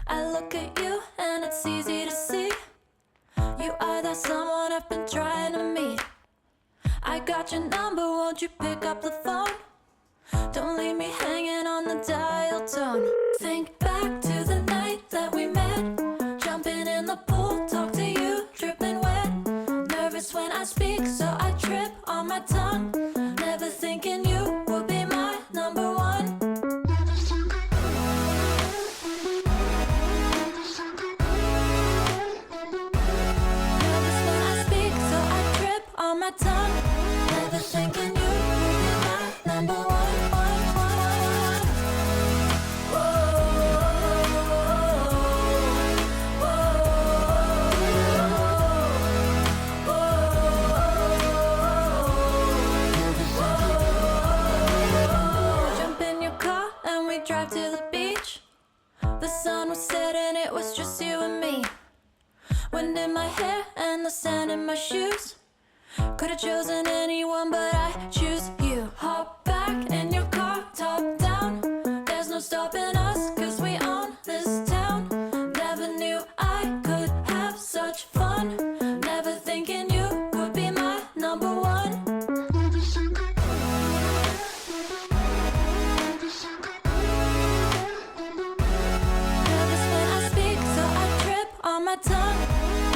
I look at you and it's easy to see. You are that someone I've been trying to meet. I got your number, won't you pick up the phone? Don't leave me hanging on the dial tone. Think back to the night that we met. Jumping in the pool, talk to you, dripping wet. Nervous when I speak, so I trip on my tongue. Never thinking you would be my number one. Nervous when I speak, so I trip on my tongue. Never thinking you would be my number one. Drive to the beach. The sun was setting, it was just you and me. Wind in my hair and the sand in my shoes. Could've chosen anyone, but I choose you. Hop back in your car, top down. There's no stopping us, cause we own this town. Never knew I could have such fun. Never thinking you would be my number one. My tongue,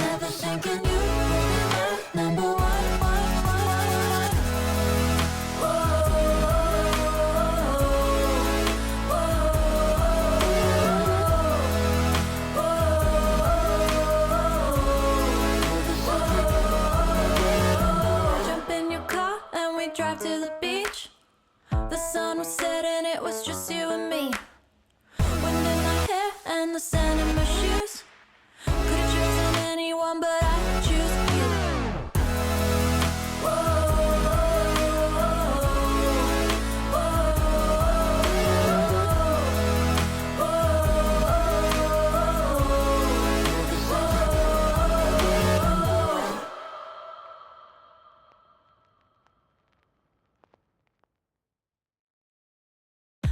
never thinking you would be my number one. Jump in your car and we drive to the beach. The sun was setting, it was just you and me. Wind in my hair and the sand in my shoes. Could've chosen anyone, but I choose you.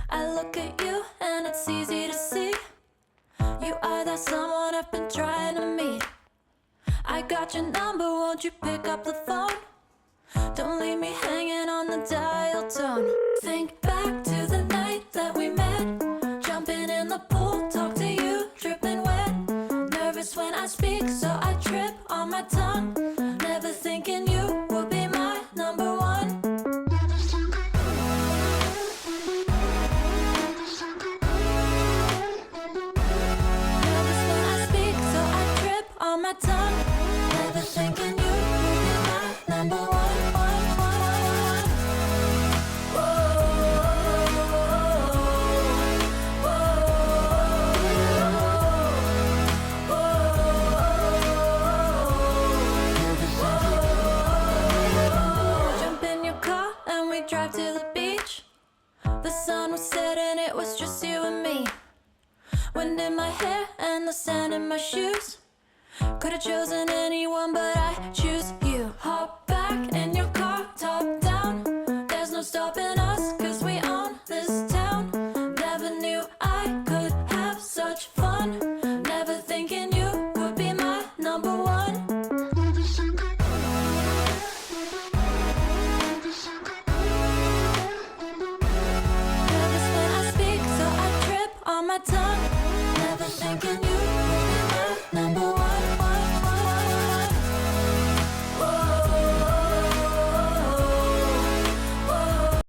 I look at you and it's easy to see. You are that someone I've been trying to meet. I got your number, won't you pick up the phone? Don't leave me hanging on the dial tone. Think back to the night that we met. Jumping in the pool, talk to you, dripping wet. Nervous when I speak, so I trip on my tongue. Never thinking you would be my number one. On my tongue, never thinking you would be my number one. Jump in your car and we drive to the beach. The sun was setting, it was just you and me. Wind in my hair and the sand in my shoes. Could've chosen anyone, but I choose you. Hop back in your car, top down. There's no stopping us, cause we own this town. Never knew I could have such fun. Never thinking you would be my number one. Nervous when I speak, so I trip on my tongue. Never thinking you would be my number one.